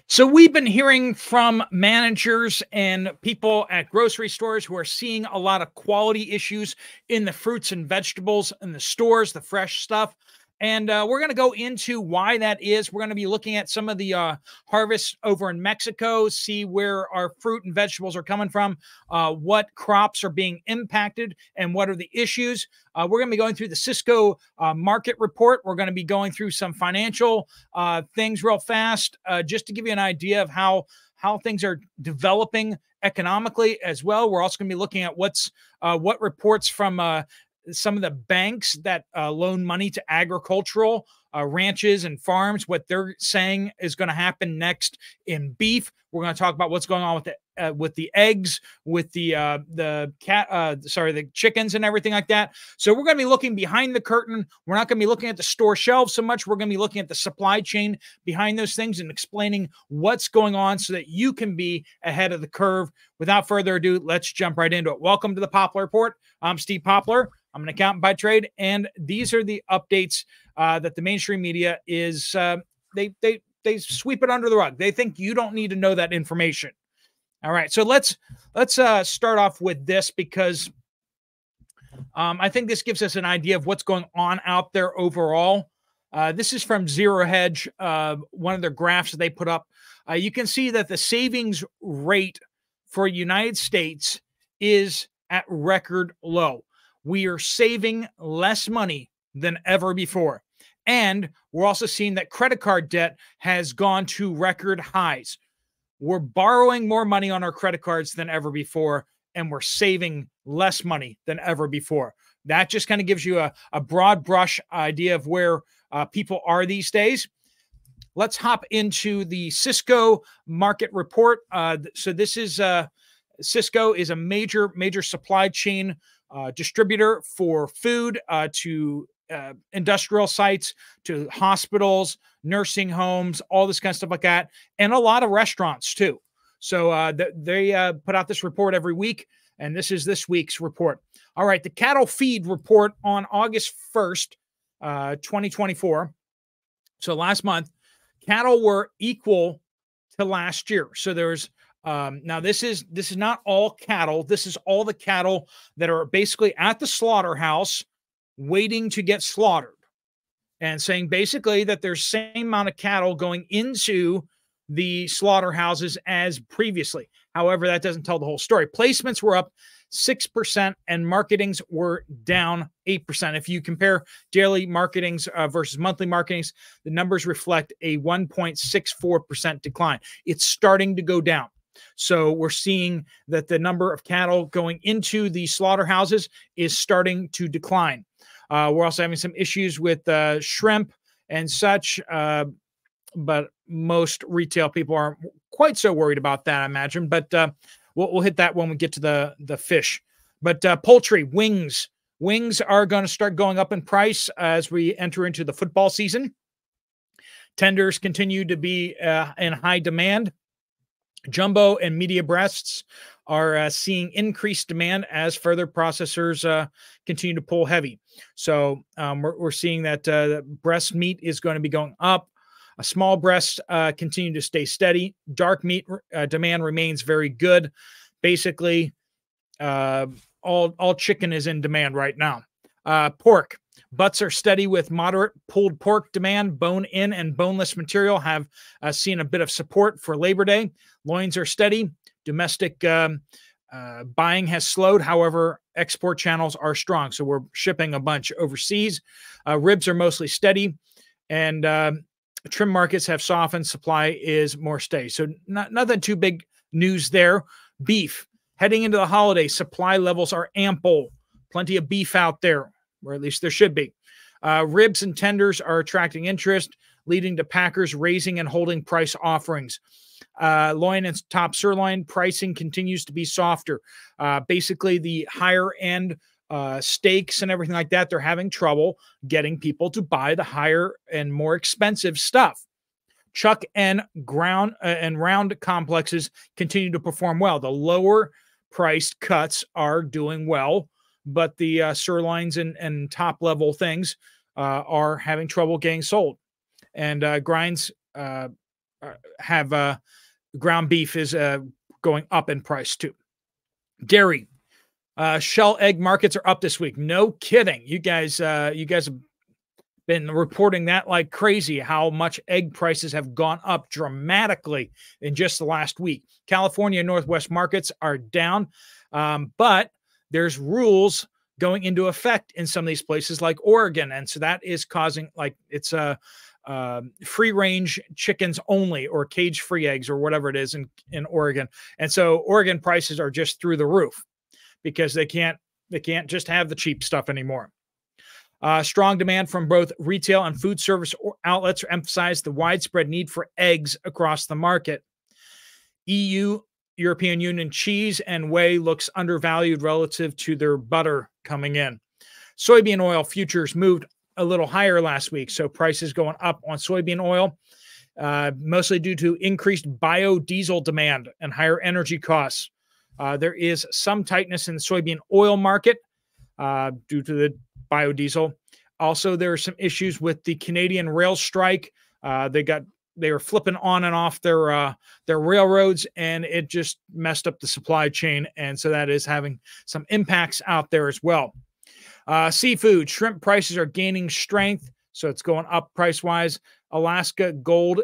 So we've been hearing from managers and people at grocery stores who are seeing a lot of quality issues in the fruits and vegetables in the stores, the fresh stuff. And we're going to go into why that is. We're going to be looking at some of the harvests over in Mexico, see where our fruit and vegetables are coming from, what crops are being impacted, and what are the issues. We're going to be going through the Cisco market report. We're going to be going through some financial things real fast, just to give you an idea of how things are developing economically as well. We're also going to be looking at what reports from some of the banks that loan money to agricultural ranches and farms, what they're saying is going to happen next in beef. We're going to talk about what's going on with the eggs, with the chickens and everything like that. So we're going to be looking behind the curtain. We're not going to be looking at the store shelves so much. We're going to be looking at the supply chain behind those things and explaining what's going on so that you can be ahead of the curve. Without further ado, let's jump right into it. Welcome to the Poplar Report. I'm Steve Poplar. I'm an accountant by trade, and these are the updates that the mainstream media is they sweep it under the rug. They think you don't need to know that information. All right, so let's start off with this because I think this gives us an idea of what's going on out there overall. This is from Zero Hedge, one of their graphs that they put up. You can see that the savings rate for United States is at record low. We are saving less money than ever before. And we're also seeing that credit card debt has gone to record highs. We're borrowing more money on our credit cards than ever before, and we're saving less money than ever before. That just kind of gives you a broad brush idea of where people are these days. Let's hop into the Cisco market report. So this is Cisco is a major supply chain distributor for food to industrial sites, to hospitals, nursing homes, all this kind of stuff like that, and a lot of restaurants too. So they put out this report every week, and this is this week's report. All right, the cattle feed report on August 1st, 2024. So last month, cattle were equal to last year. So there's now this is not all cattle. This is all the cattle that are basically at the slaughterhouse waiting to get slaughtered, and saying basically that there's same amount of cattle going into the slaughterhouses as previously. However, that doesn't tell the whole story. Placements were up 6% and marketings were down 8%. If you compare daily marketings versus monthly marketings, the numbers reflect a 1.64% decline. It's starting to go down. So we're seeing that the number of cattle going into the slaughterhouses is starting to decline. We're also having some issues with shrimp and such, but most retail people aren't quite so worried about that, I imagine. But we'll hit that when we get to the fish. But poultry, wings are going to start going up in price as we enter into the football season. Tenders continue to be in high demand. Jumbo and media breasts are seeing increased demand as further processors continue to pull heavy. So we're seeing that breast meat is going to be going up. A small breasts continue to stay steady. Dark meat demand remains very good. Basically, all chicken is in demand right now. Pork. Butts are steady with moderate pulled pork demand. Bone-in and boneless material have seen a bit of support for Labor Day. Loins are steady. Domestic buying has slowed. However, export channels are strong. So we're shipping a bunch overseas. Ribs are mostly steady. And trim markets have softened. Supply is more steady. So nothing too big news there. Beef. Heading into the holiday, supply levels are ample. Plenty of beef out there, or at least there should be. Ribs and tenders are attracting interest, leading to packers raising and holding price offerings. Loin and top sirloin pricing continues to be softer. Basically, the higher end steaks and everything like that, they're having trouble getting people to buy the higher and more expensive stuff. Chuck and round complexes continue to perform well. The lower priced cuts are doing well, but the sirloins and top level things are having trouble getting sold. And grinds have ground beef is going up in price too. Dairy, shell egg markets are up this week. No kidding. You guys have been reporting that like crazy, how much egg prices have gone up dramatically in just the last week. California and Northwest markets are down, but there's rules going into effect in some of these places like Oregon. And so that is causing, like, it's free range chickens only, or cage free eggs, or whatever it is in Oregon. And so Oregon prices are just through the roof because they can't just have the cheap stuff anymore. Strong demand from both retail and food service outlets emphasize the widespread need for eggs across the market. European Union cheese and whey looks undervalued relative to their butter coming in. Soybean oil futures moved a little higher last week, so prices going up on soybean oil, mostly due to increased biodiesel demand and higher energy costs. There is some tightness in the soybean oil market due to the biodiesel. Also, there are some issues with the Canadian rail strike. They were flipping on and off their railroads, and it just messed up the supply chain. And so that is having some impacts out there as well. Seafood, shrimp prices are gaining strength, so it's going up price-wise. Alaska gold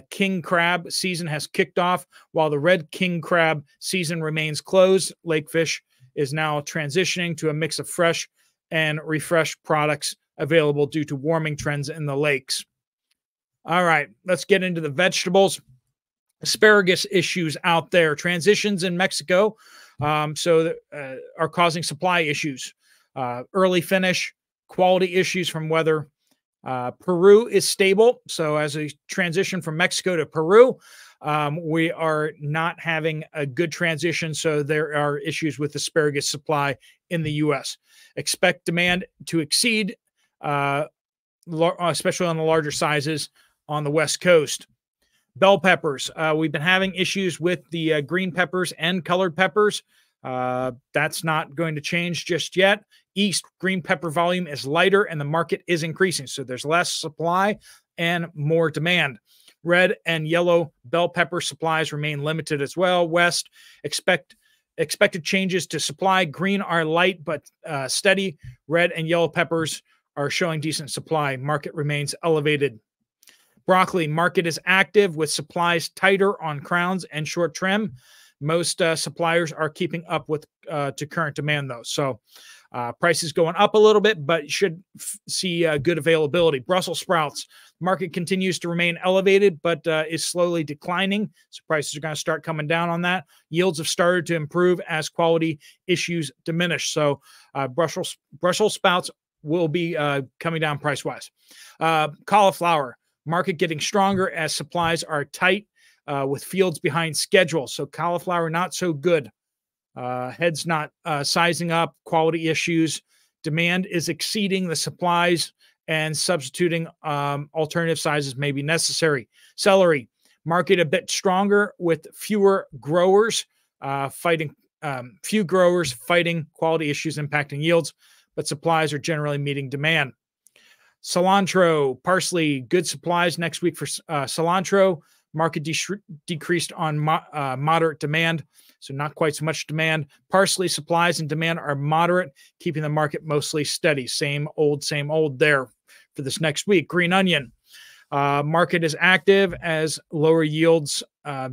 king crab season has kicked off, while the red king crab season remains closed. Lakefish is now transitioning to a mix of fresh and refreshed products available due to warming trends in the lakes. All right, let's get into the vegetables. Asparagus issues out there. Transitions in Mexico are causing supply issues. Early finish, quality issues from weather. Peru is stable. So as a transition from Mexico to Peru, we are not having a good transition. So there are issues with asparagus supply in the U.S. Expect demand to exceed, especially on the larger sizes on the West Coast. Bell peppers. We've been having issues with the green peppers and colored peppers. That's not going to change just yet. East green pepper volume is lighter and the market is increasing. So there's less supply and more demand. Red and yellow bell pepper supplies remain limited as well. West, expected changes to supply. Green are light but steady. Red and yellow peppers are showing decent supply. Market remains elevated. Broccoli market is active with supplies tighter on crowns and short trim. Most suppliers are keeping up with to current demand, though. So prices going up a little bit, but should see good availability. Brussels sprouts market continues to remain elevated, but is slowly declining. So prices are going to start coming down on that. Yields have started to improve as quality issues diminish. So Brussels sprouts will be coming down price-wise. Cauliflower market getting stronger as supplies are tight with fields behind schedule. So cauliflower not so good. Heads not sizing up, quality issues. Demand is exceeding the supplies, and substituting alternative sizes may be necessary. Celery market a bit stronger with fewer growers fighting quality issues impacting yields, but supplies are generally meeting demand. Cilantro, parsley, good supplies next week for cilantro. Market decreased on moderate demand, so not quite so much demand. Parsley supplies and demand are moderate, keeping the market mostly steady. Same old there for this next week. Green onion. Market is active as lower yields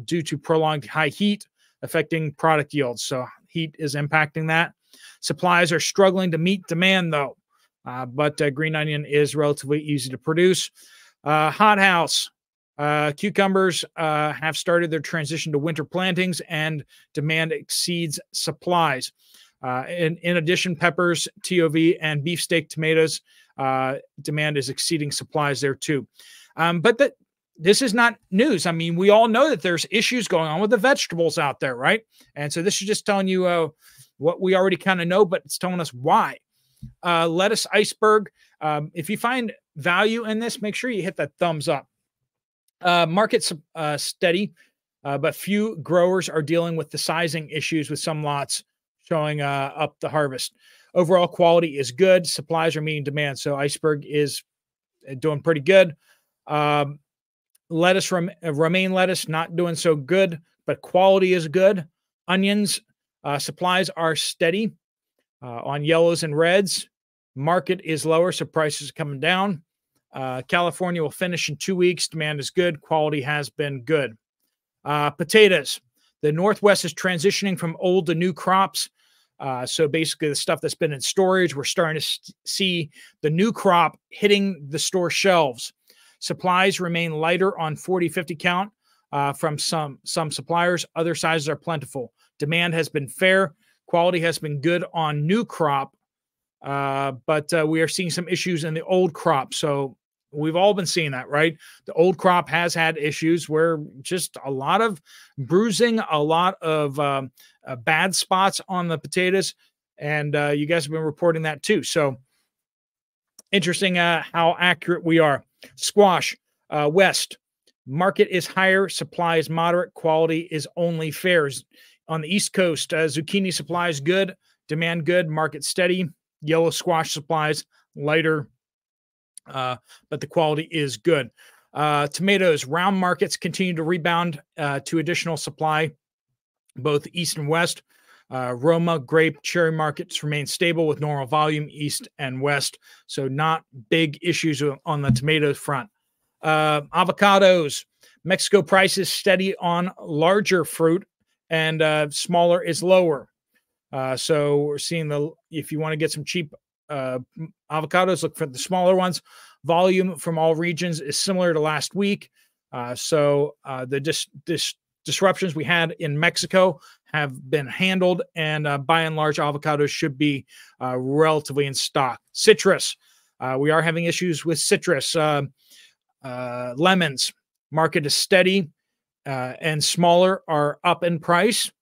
due to prolonged high heat affecting product yields. So heat is impacting that. Supplies are struggling to meet demand, though. But green onion is relatively easy to produce. Hothouse. Cucumbers have started their transition to winter plantings, and demand exceeds supplies. In addition, peppers, TOV, and beefsteak tomatoes, demand is exceeding supplies there too. But this is not news. I mean, we all know that there's issues going on with the vegetables out there, right? And so this is just telling you what we already kind of know, but it's telling us why. Lettuce iceberg. If you find value in this, make sure you hit that thumbs up. Market's steady, but few growers are dealing with the sizing issues with some lots showing up the harvest. Overall quality is good. Supplies are meeting demand. So iceberg is doing pretty good. Lettuce, romaine lettuce, not doing so good, but quality is good. Onions, supplies are steady on yellows and reds. Market is lower, so prices are coming down. California will finish in 2 weeks. Demand is good. Quality has been good. Potatoes. The Northwest is transitioning from old to new crops. So basically, the stuff that's been in storage, we're starting to see the new crop hitting the store shelves. Supplies remain lighter on 40-50 count from some suppliers. Other sizes are plentiful. Demand has been fair. Quality has been good on new crop, but we are seeing some issues in the old crop. So we've all been seeing that, right? The old crop has had issues where just a lot of bruising, a lot of bad spots on the potatoes. And you guys have been reporting that too. So interesting how accurate we are. Squash, West. Market is higher. Supply is moderate. Quality is only fair. On the East Coast, zucchini supply is good. Demand good. Market steady. Yellow squash supplies lighter, but the quality is good. Tomatoes, round markets continue to rebound to additional supply, both East and West. Roma, grape, cherry markets remain stable with normal volume East and West. So not big issues on the tomatoes front. Avocados, Mexico prices steady on larger fruit and smaller is lower. So we're seeing if you want to get some cheap avocados, look for the smaller ones. Volume from all regions is similar to last week. So the disruptions we had in Mexico have been handled, and by and large, avocados should be relatively in stock. Citrus, we are having issues with citrus. Lemons, market is steady, and smaller are up in price.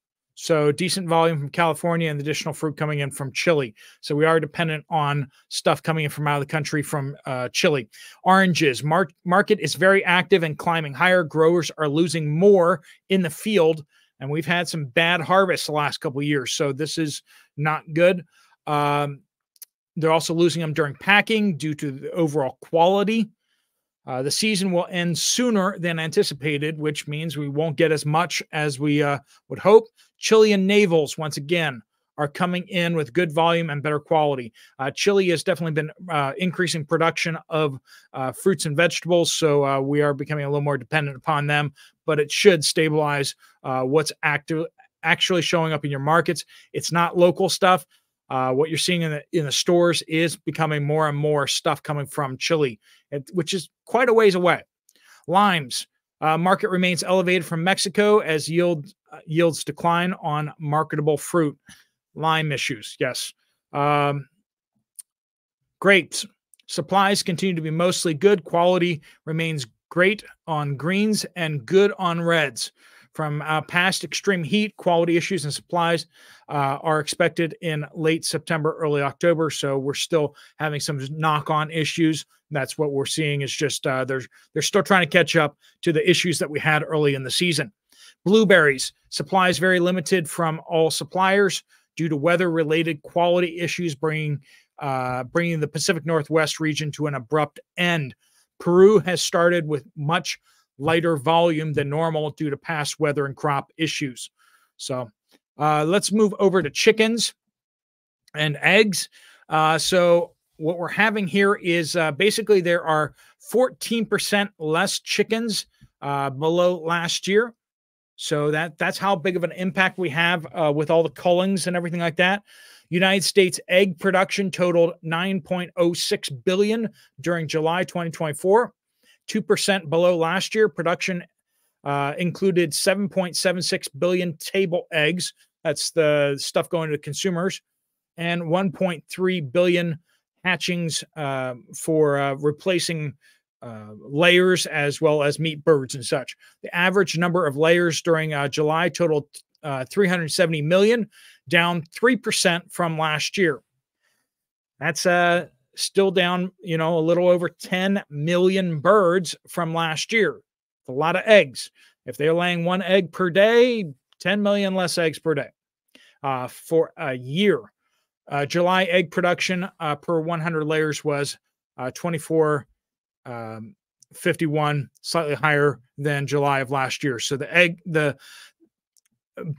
So decent volume from California and additional fruit coming in from Chile. So we are dependent on stuff coming in from out of the country from Chile. Oranges, market is very active and climbing higher. Growers are losing more in the field, and we've had some bad harvests the last couple of years. So this is not good. They're also losing them during packing due to the overall quality. The season will end sooner than anticipated, which means we won't get as much as we would hope. Chilean navels, once again, are coming in with good volume and better quality. Chile has definitely been increasing production of fruits and vegetables, so we are becoming a little more dependent upon them, but it should stabilize what's actually showing up in your markets. It's not local stuff. What you're seeing in the stores is becoming more and more stuff coming from Chile, which is quite a ways away. Limes, market remains elevated from Mexico as yields decline on marketable fruit. Lime issues, yes. Grapes, supplies continue to be mostly good. Quality remains great on greens and good on reds. From past extreme heat, quality issues and supplies are expected in late September, early October. So we're still having some knock-on issues. That's what we're seeing is just they're still trying to catch up to the issues that we had early in the season. Blueberries, supplies very limited from all suppliers due to weather-related quality issues, bringing the Pacific Northwest region to an abrupt end. Peru has started with much lighter volume than normal due to past weather and crop issues. So let's move over to chickens and eggs. So what we're having here is basically there are 14% less chickens below last year. So that's how big of an impact we have with all the cullings and everything like that. United States egg production totaled 9.06 billion during July 2024. 2% below last year. Production included 7.76 billion table eggs. That's the stuff going to consumers. And 1.3 billion hatchings for replacing layers as well as meat birds and such. The average number of layers during July totaled 370 million, down 3% from last year. That's still down, a little over 10 million birds from last year. It's a lot of eggs. If they're laying one egg per day, 10 million less eggs per day for a year. July egg production per 100 layers was 24 51, slightly higher than July of last year. So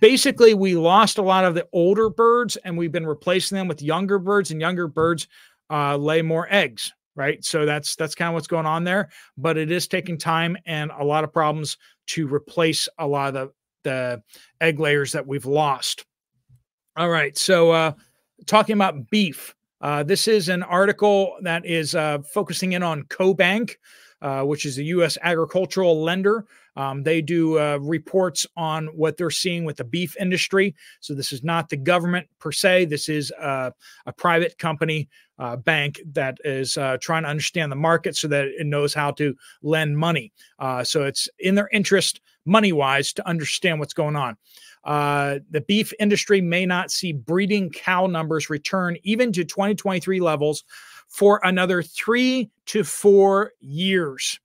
basically we lost a lot of the older birds and we've been replacing them with younger birds, and younger birds lay more eggs, right? So that's kind of what's going on there, but it is taking time and a lot of problems to replace a lot of the egg layers that we've lost. All right. So talking about beef, this is an article that is focusing in on CoBank, which is a U.S. agricultural lender. They do reports on what they're seeing with the beef industry. So this is not the government per se. This is a private company bank that is trying to understand the market so that it knows how to lend money. So it's in their interest, money-wise, to understand what's going on. The beef industry may not see breeding cow numbers return even to 2023 levels for another 3 to 4 years,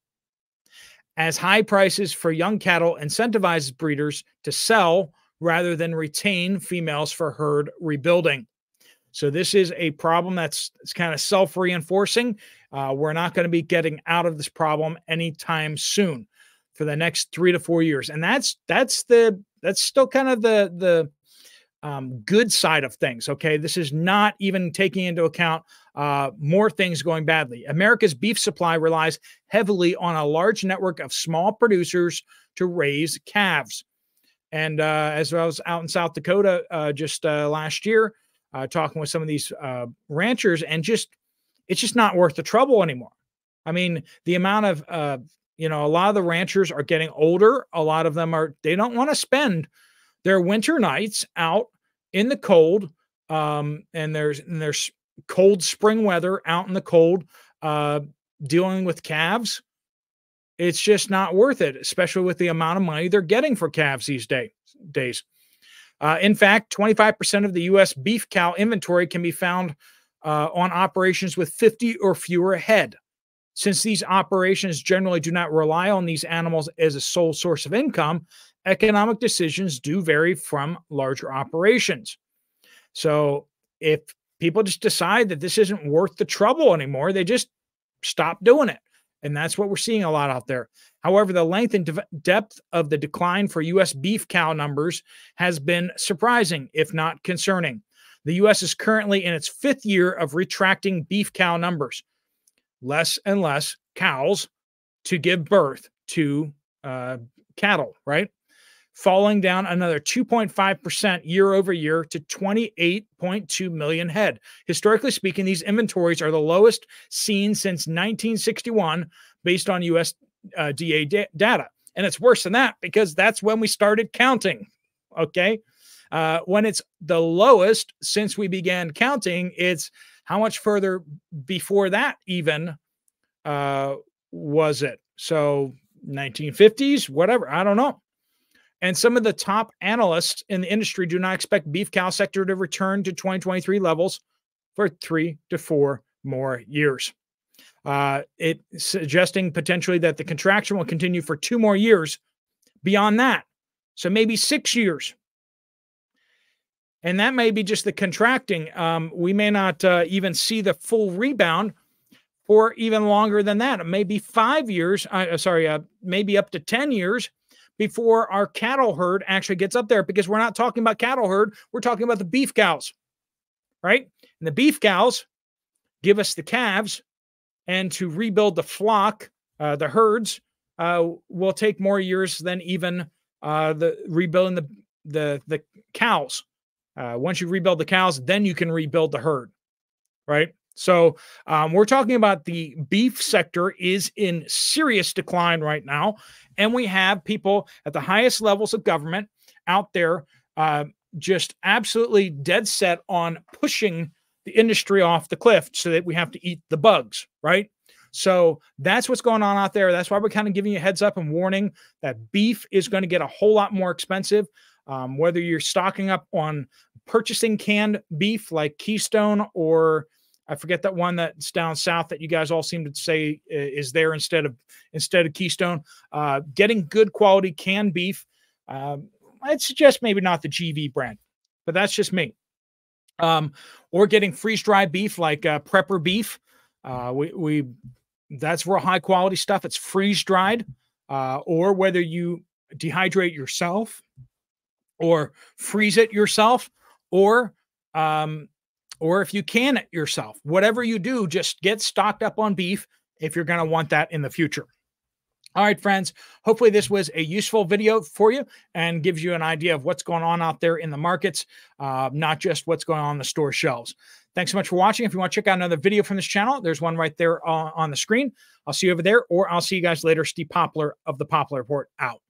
as high prices for young cattle incentivizes breeders to sell rather than retain females for herd rebuilding. So this is a problem that's kind of self-reinforcing. We're not going to be getting out of this problem anytime soon for the next 3 to 4 years. And that's still kind of the good side of things. Okay. This is not even taking into account more things going badly. America's beef supply relies heavily on a large network of small producers to raise calves. And as I was out in South Dakota just last year, talking with some of these ranchers, and it's just not worth the trouble anymore. I mean, the amount of, a lot of the ranchers are getting older. A lot of them they don't want to spend their winter nights out in the cold. And there's cold spring weather out in the cold, dealing with calves. It's just not worth it, especially with the amount of money they're getting for calves these days. In fact, 25% of the U.S. beef cow inventory can be found on operations with 50 or fewer head. Since these operations generally do not rely on these animals as a sole source of income, economic decisions do vary from larger operations. So if people just decide that this isn't worth the trouble anymore, they just stop doing it. And that's what we're seeing a lot out there. However, the length and depth of the decline for U.S. beef cow numbers has been surprising, if not concerning. The U.S. is currently in its 5th year of retracting beef cow numbers. Less and less cows to give birth to cattle, right? Falling down another 2.5% year over year to 28.2 million head. Historically speaking, these inventories are the lowest seen since 1961 based on USDA data. And it's worse than that because that's when we started counting, okay? When it's the lowest since we began counting, it's how much further before that even was it? So 1950s, whatever, I don't know. And some of the top analysts in the industry do not expect beef cow sector to return to 2023 levels for 3 to 4 more years. It suggesting potentially that the contraction will continue for 2 more years beyond that. So maybe 6 years. And that may be just the contracting. We may not even see the full rebound for even longer than that. It may be 5 years, maybe up to 10 years before our cattle herd actually gets up there, because we're not talking about cattle herd. We're talking about the beef cows, right? And the beef cows give us the calves, and to rebuild the flock, the herds, will take more years than even the rebuilding the cows. Once you rebuild the cows, then you can rebuild the herd, right? So we're talking about the beef sector is in serious decline right now. And we have people at the highest levels of government out there just absolutely dead set on pushing the industry off the cliff so that we have to eat the bugs, right? So that's what's going on out there. That's why we're kind of giving you a heads up and warning that beef is going to get a whole lot more expensive. Whether you're stocking up on purchasing canned beef like Keystone, or I forget that one that's down south that you guys all seem to say is there instead of Keystone, getting good quality canned beef. I'd suggest maybe not the GV brand, but that's just me. Or getting freeze-dried beef like Prepper beef. We That's real high quality stuff. It's freeze dried, or whether you dehydrate yourself or freeze it yourself, or um, or if you can it yourself. Whatever you do, just get stocked up on beef if you're going to want that in the future. All right, friends. Hopefully this was a useful video for you and gives you an idea of what's going on out there in the markets, not just what's going on the store shelves. Thanks so much for watching. If you want to check out another video from this channel, there's one right there on the screen. I'll see you over there, or I'll see you guys later. Steve Poplar of the Poplar Report out.